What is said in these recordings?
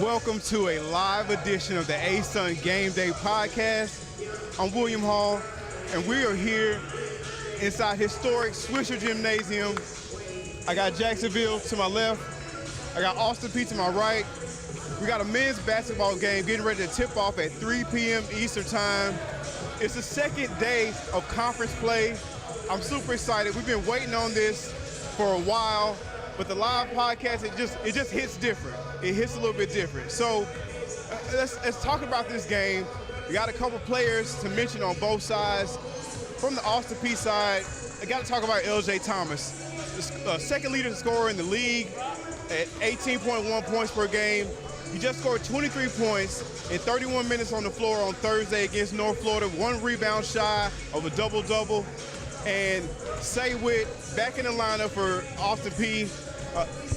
welcome to a live edition of the ASUN Gameday Podcast. I'm William Hall, and we are here inside historic Swisher Gymnasium. I got Jacksonville to my left. I got Austin Peay to my right. We got a men's basketball game getting ready to tip off at 3 p.m. Eastern Time. It's the second day of conference play. I'm super excited. We've been waiting on this for a while, but the live podcast, it just hits different. It hits a little bit different. So let's talk about this game. We got a couple players to mention on both sides. From the Austin Peay side, I got to talk about LJ Thomas, the second leading scorer in the league at 18.1 points per game. He just scored 23 points in 31 minutes on the floor on Thursday against North Florida, 1 rebound shy of a double-double. And Say Witt back in the lineup for Austin Peay.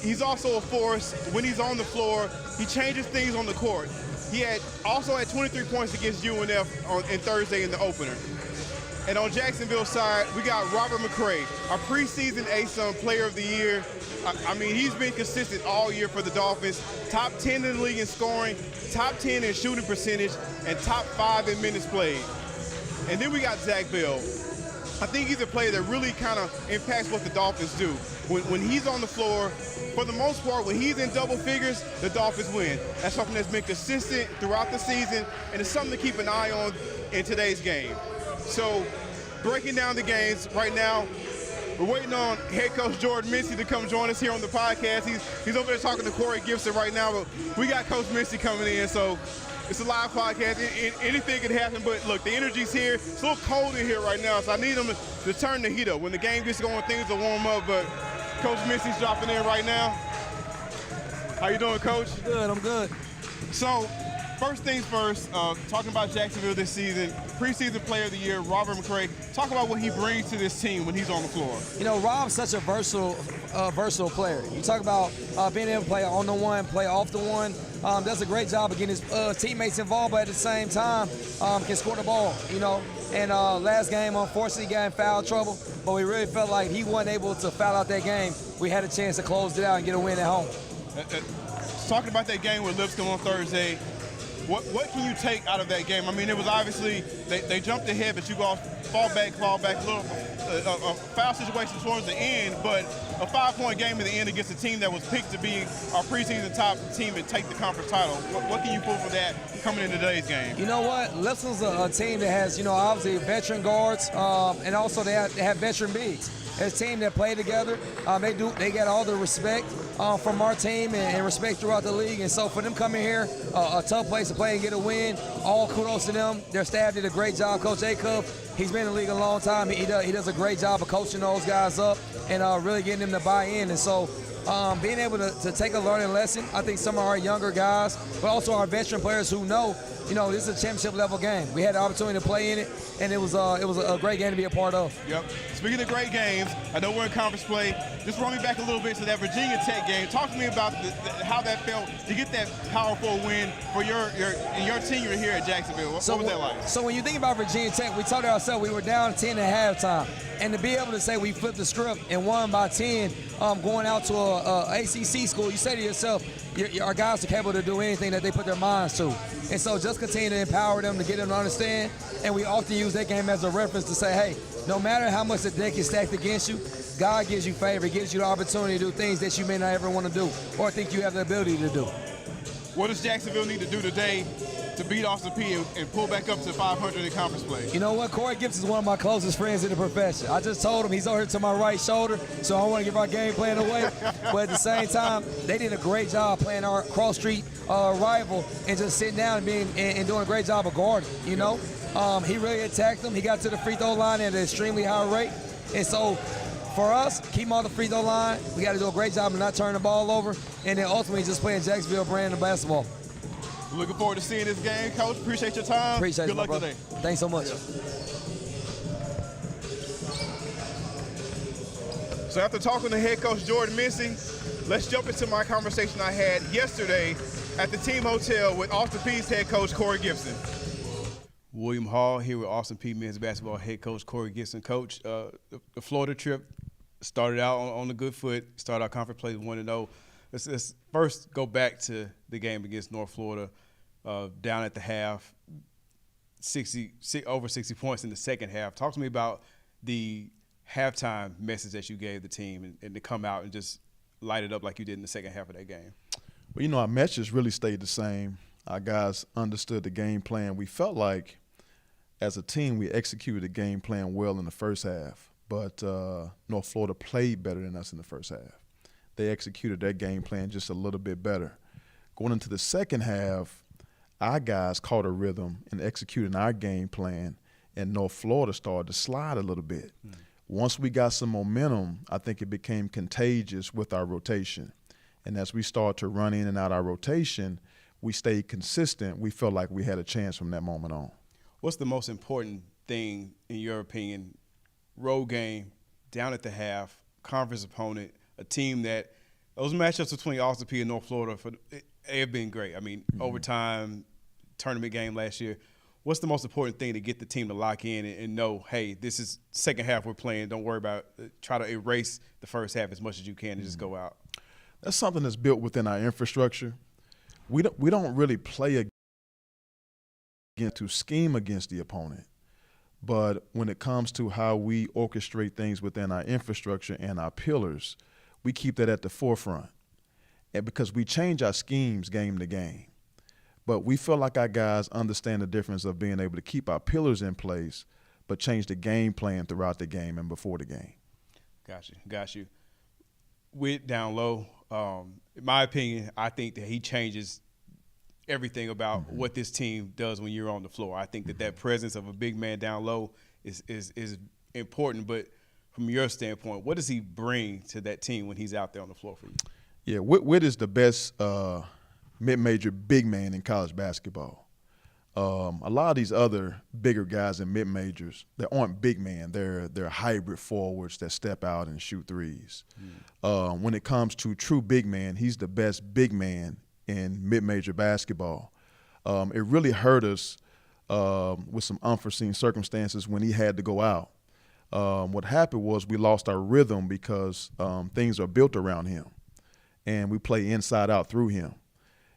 He's also a force. When he's on the floor, he changes things on the court. He also had 23 points against UNF on Thursday in the opener. And on Jacksonville side, we got Robert McCray, our preseason ASUN Player of the Year. I mean, he's been consistent all year for the Dolphins. Top 10 in the league in scoring, top 10 in shooting percentage, and top 5 in minutes played. And then we got Zach Bell. I think he's a player that really kind of impacts what the Dolphins do. When he's on the floor, for the most part, when he's in double figures, the Dolphins win. That's something that's been consistent throughout the season, and it's something to keep an eye on in today's game. So, breaking down the games right now, we're waiting on head coach Jordan Mincy to come join us here on the podcast. He's over there talking to Corey Gibson right now, but we got Coach Mincy coming in, so it's a live podcast. Anything can happen, but look, the energy's here. It's a little cold in here right now, so I need them to turn the heat up. When the game gets going, things will warm up, but Coach Mincy's dropping in right now. How you doing, Coach? Good, I'm good. So, first things first, talking about Jacksonville this season, preseason Player of the Year, Robert McCray. Talk about what he brings to this team when he's on the floor. You know, Rob's such a versatile player. You talk about being able to play on the one, play off the one. Does a great job of getting his teammates involved, but at the same time, can score the ball, you know. And last game, unfortunately, got in foul trouble, but we really felt like he wasn't able to foul out that game. We had a chance to close it out and get a win at home. Talking about that game with Lipscomb on Thursday, what can you take out of that game? I mean, it was obviously they jumped ahead, but you go fall back, a little a foul situation towards the end, but a 5-point game in the end against a team that was picked to be our preseason top team and take the conference title. What can you pull for that coming into today's game? You know what? Lipscomb's a team that has, you know, obviously veteran guards, and also they have veteran bigs. It's a team that play together. They get all the respect from our team and respect throughout the league. And so for them coming here, a tough place to play and get a win, all kudos to them. Their staff did a great job. Coach Jacob, he's been in the league a long time. He does a great job of coaching those guys up and really getting them to buy in. And so being able to take a learning lesson, I think some of our younger guys, but also our veteran players who know, you know, this is a championship level game. We had the opportunity to play in it, and it was a great game to be a part of. Yep. Speaking of great games, I know we're in conference play. Just run me back a little bit to that Virginia Tech game. Talk to me about how that felt to get that powerful win for your tenure here at Jacksonville. What was that like? So when you think about Virginia Tech, we told ourselves we were down 10 at halftime, and to be able to say we flipped the script and won by 10, going out to a ACC school, you say to yourself, our guys are capable to do anything that they put their minds to. And so just continue to empower them to get them to understand. And we often use that game as a reference to say, hey, no matter how much the deck is stacked against you, God gives you favor. He gives you the opportunity to do things that you may not ever want to do or think you have the ability to do. What does Jacksonville need to do today to beat Austin Peay and pull back up to 500 in conference play? You know what? Corey Gibson is one of my closest friends in the profession. I just told him he's over here to my right shoulder, so I don't want to give our game plan away. But at the same time, they did a great job playing our cross-street rival and just sitting down and doing a great job of guarding, you know. He really attacked them. He got to the free throw line at an extremely high rate. And so for us, keep him on the free throw line. We got to do a great job of not turning the ball over and then ultimately just playing Jacksonville brand of basketball. Looking forward to seeing this game, Coach. Appreciate your time. Appreciate it, Good luck today. Thanks so much. So after talking to head coach Jordan Mincy, let's jump into my conversation I had yesterday at the team hotel with Austin Peay's head coach Corey Gibson. William Hall here with Austin Peay men's basketball head coach Corey Gibson. Coach, the Florida trip started out on a good foot, started our conference play 1-0. let's first go back to the game against North Florida, down at the half, over 60 points in the second half. Talk to me about the halftime message that you gave the team and to come out and just light it up like you did in the second half of that game. Well, our message really stayed the same. Our guys understood the game plan. We felt like as a team we executed the game plan well in the first half, but North Florida played better than us in the first half. They executed their game plan just a little bit better. Going into the second half, our guys caught a rhythm and executed our game plan, and North Florida started to slide a little bit. Once we got some momentum, I think it became contagious with our rotation. And as we started to run in and out our rotation, we stayed consistent. We felt like we had a chance from that moment on. What's the most important thing, in your opinion, road game, down at the half, conference opponent, a team that those matchups between Austin Peay and North Florida, they have been great. I mean, overtime, tournament game last year. What's the most important thing to get the team to lock in and know, hey, this is second half we're playing. Don't worry about try to erase the first half as much as you can and just go out. That's something that's built within our infrastructure. We don't really play again to scheme against the opponent. But when it comes to how we orchestrate things within our infrastructure and our pillars, we keep that at the forefront. And because we change our schemes game to game. But we feel like our guys understand the difference of being able to keep our pillars in place, but change the game plan throughout the game and before the game. Got you. With down low, in my opinion, I think that he changes everything about what this team does when you're on the floor. I think that presence of a big man down low is important. But from your standpoint, what does he bring to that team when he's out there on the floor for you? Yeah, Whit is the best mid-major big man in college basketball. A lot of these other bigger guys in mid-majors, they aren't big men. They're hybrid forwards that step out and shoot threes. When it comes to true big man, he's the best big man in mid-major basketball. It really hurt us with some unforeseen circumstances when he had to go out. What happened was we lost our rhythm because things are built around him, and we play inside out through him.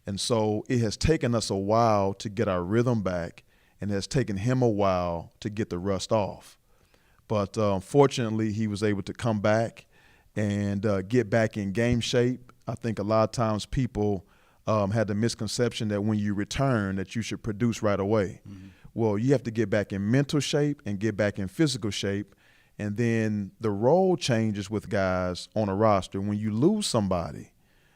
And so it has taken us a while to get our rhythm back, and it has taken him a while to get the rust off. But fortunately, he was able to come back and get back in game shape. I think a lot of times people had the misconception that when you return that you should produce right away. Well, you have to get back in mental shape and get back in physical shape, and then the role changes with guys on a roster. When you lose somebody,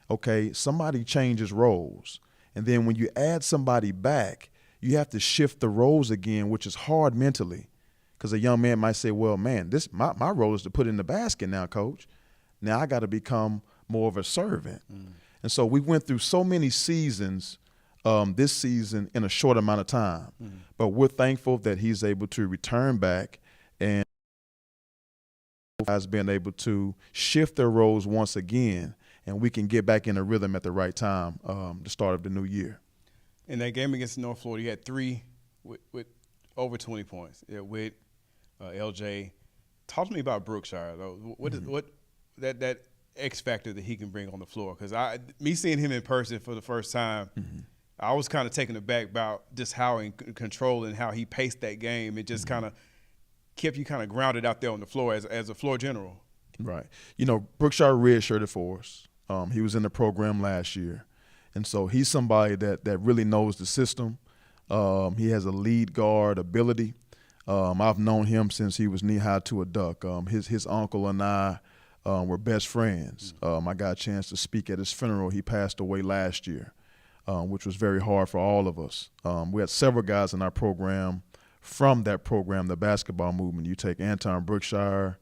okay, somebody changes roles. And then when you add somebody back, you have to shift the roles again, which is hard mentally. Because a young man might say, well, man, my role is to put in the basket now, coach. Now I got to become more of a servant. And so we went through so many seasons this season in a short amount of time. But we're thankful that he's able to return back and has been able to shift their roles once again, and we can get back in a rhythm at the right time, the start of the new year. In that game against North Florida, you had three with over 20 points. Yeah, with LJ. Talk to me about Brookshire, though. What that X factor that he can bring on the floor? Because me seeing him in person for the first time, I was kind of taken aback about just how in control and how he paced that game. It just kind of kept you kind of grounded out there on the floor as a floor general. Right. Brookshire redshirted for us. He was in the program last year. And so he's somebody that really knows the system. He has a lead guard ability. I've known him since he was knee-high to a duck. His uncle and I were best friends. I got a chance to speak at his funeral. He passed away last year, which was very hard for all of us. We had several guys in our program from that program, the basketball movement. You take Anton Brookshire,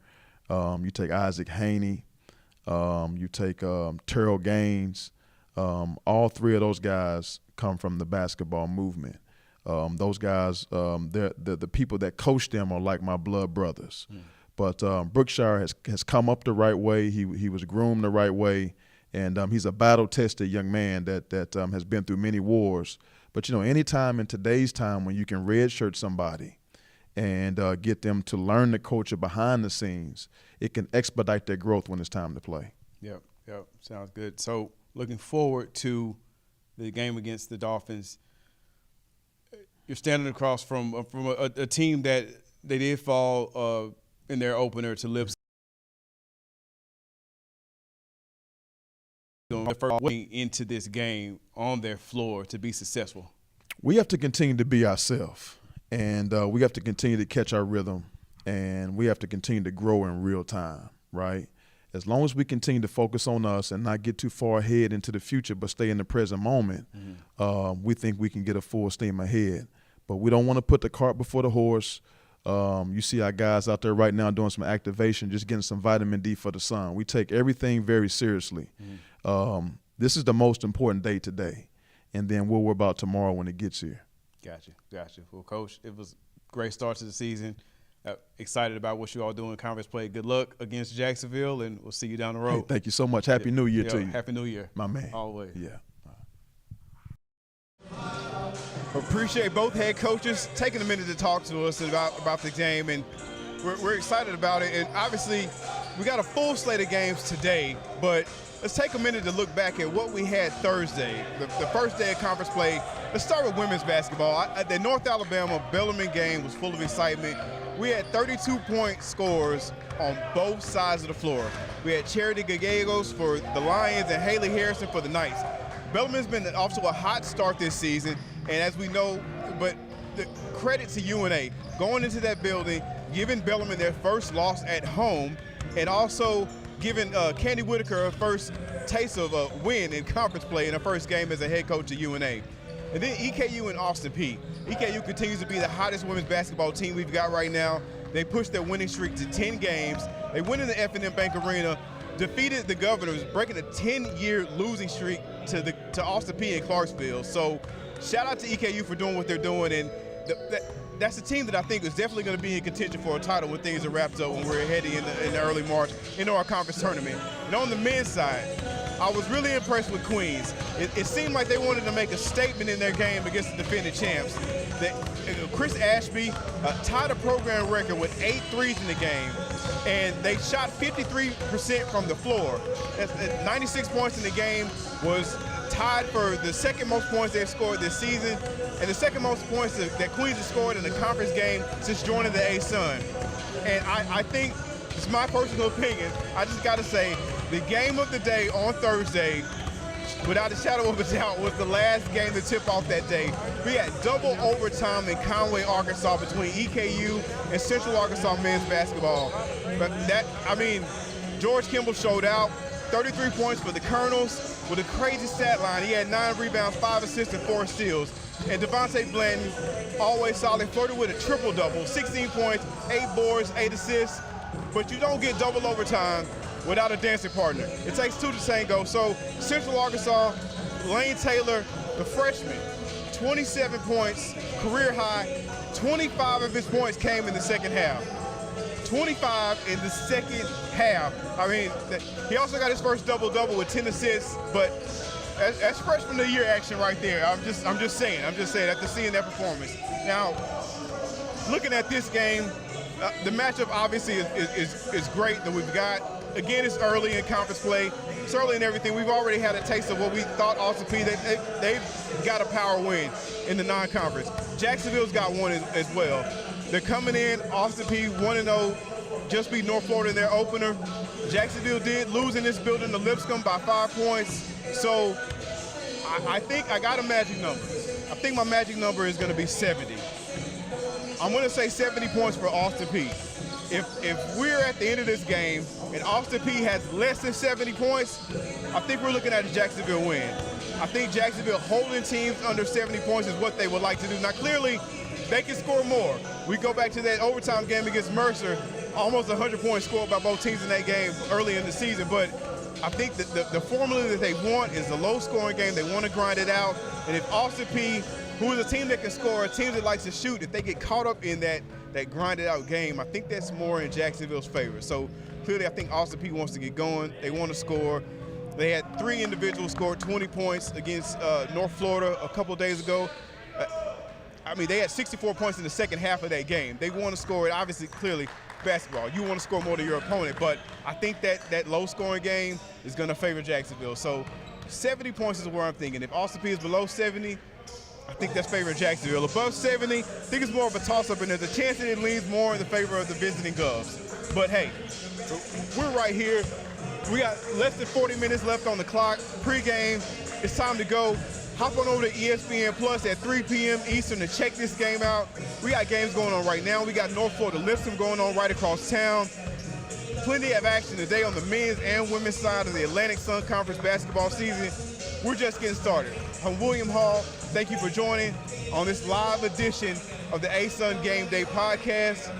you take Isaac Haney, you take Terrell Gaines. All three of those guys come from the basketball movement. Those guys, the people that coach them are like my blood brothers. But Brookshire has come up the right way. He was groomed the right way, and he's a battle-tested young man that has been through many wars. But, anytime in today's time when you can redshirt somebody and get them to learn the culture behind the scenes, it can expedite their growth when it's time to play. Yep, sounds good. So looking forward to the game against the Dolphins. You're standing across from a team that they did fall in their opener to Lipscomb. The first way into this game on their floor to be successful. We have to continue to be ourselves, and we have to continue to catch our rhythm, and we have to continue to grow in real time, right? As long as we continue to focus on us and not get too far ahead into the future but stay in the present moment, we think we can get a full steam ahead. But we don't want to put the cart before the horse. You see our guys out there right now doing some activation, just getting some vitamin D for the sun. We take everything very seriously. This is the most important day today, and then we'll worry about tomorrow when it gets here. Gotcha. Well, Coach, it was a great start to the season. Excited about what you all do in conference play. Good luck against Jacksonville, and we'll see you down the road. Hey, thank you so much. Happy New Year to you. Happy New Year. My man. Always. Yeah. Appreciate both head coaches taking a minute to talk to us about the game, and we're excited about it. And obviously, we got a full slate of games today, but let's take a minute to look back at what we had Thursday, the first day of conference play. Let's start with women's basketball. The North Alabama-Bellarmine game was full of excitement. We had 32-point scores on both sides of the floor. We had Charity Gallegos for the Lions and Haley Harrison for the Knights. Bellarmine's been off to a hot start this season, and as we know, but the credit to UNA going into that building, giving Bellarmine their first loss at home, and also giving Candy Whitaker her first taste of a win in conference play in her first game as a head coach at UNA. And then EKU and Austin Peay. EKU continues to be the hottest women's basketball team we've got right now. They pushed their winning streak to 10 games. They went in the F&M Bank Arena, defeated the Governors, breaking a 10-year losing streak to Austin Peay in Clarksville. So shout out to EKU for doing what they're doing, and that's a team that I think is definitely going to be in contention for a title when things are wrapped up, when we're heading in the early March into our conference tournament. And on the men's side, I was really impressed with Queens. It seemed like they wanted to make a statement in their game against the defending champs. Chris Ashby tied a program record with 8 threes in the game, and they shot 53% from the floor. 96 points in the game was tied for the second most points they've scored this season, and the second most points that Queens has scored in a conference game since joining the ASUN. And I think, it's my personal opinion, I just got to say, the game of the day on Thursday, without a shadow of a doubt, was the last game to tip off that day. We had double overtime in Conway, Arkansas between EKU and Central Arkansas men's basketball. But George Kimball showed out. 33 points for the Colonels with a crazy stat line. He had 9 rebounds, 5 assists, and 4 steals. And Devontae Blanton, always solid, flirted with a triple-double, 16 points, 8 boards, 8 assists. But you don't get double overtime without a dancing partner. It takes 2 to tango. So Central Arkansas, Lane Taylor, the freshman, 27 points, career high. 25 of his points came in the second half. 25 in the second half. He also got his first double-double with 10 assists, but that's freshman of the year action right there. I'm just saying after seeing that performance. Now, looking at this game, the matchup obviously is great that we've got. Again, it's early in conference play. It's early in everything. We've already had a taste of what we thought Austin Peay, they've got a power win in the non-conference. Jacksonville's got one as well. They're coming in, Austin Peay 1-0, just beat North Florida in their opener. Jacksonville did lose in this building to Lipscomb by 5 points. So I think I got a magic number. I think my magic number is going to be 70. I'm going to say 70 points for Austin Peay. If we're at the end of this game and Austin Peay has less than 70 points, I think we're looking at a Jacksonville win. I think Jacksonville holding teams under 70 points is what they would like to do. Now, clearly, they can score more. We go back to that overtime game against Mercer, almost 100 points scored by both teams in that game early in the season. But I think that the formula that they want is a low-scoring game. They want to grind it out. And if Austin Peay, who is a team that can score, a team that likes to shoot, if they get caught up in that grinded-out game, I think that's more in Jacksonville's favor. So clearly I think Austin Peay wants to get going. They want to score. They had 3 individuals score 20 points against North Florida a couple of days ago. They had 64 points in the second half of that game. They want to score it. Obviously, clearly, basketball, you want to score more than your opponent. But I think that low-scoring game is going to favor Jacksonville. So 70 points is where I'm thinking. If Austin Peay is below 70, I think that's favoring Jacksonville. Above 70, I think it's more of a toss-up, and there's a chance that it leans more in the favor of the visiting Govs. But hey, we're right here. We got less than 40 minutes left on the clock. Pre-game, it's time to go. Hop on over to ESPN Plus at 3 p.m. Eastern to check this game out. We got games going on right now. We got North Florida Lipscomb going on right across town. Plenty of action today on the men's and women's side of the Atlantic Sun Conference basketball season. We're just getting started. I'm William Hall. Thank you for joining on this live edition of the ASUN Gameday Podcast.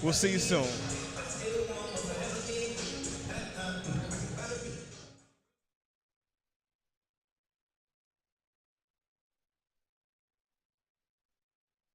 We'll see you soon.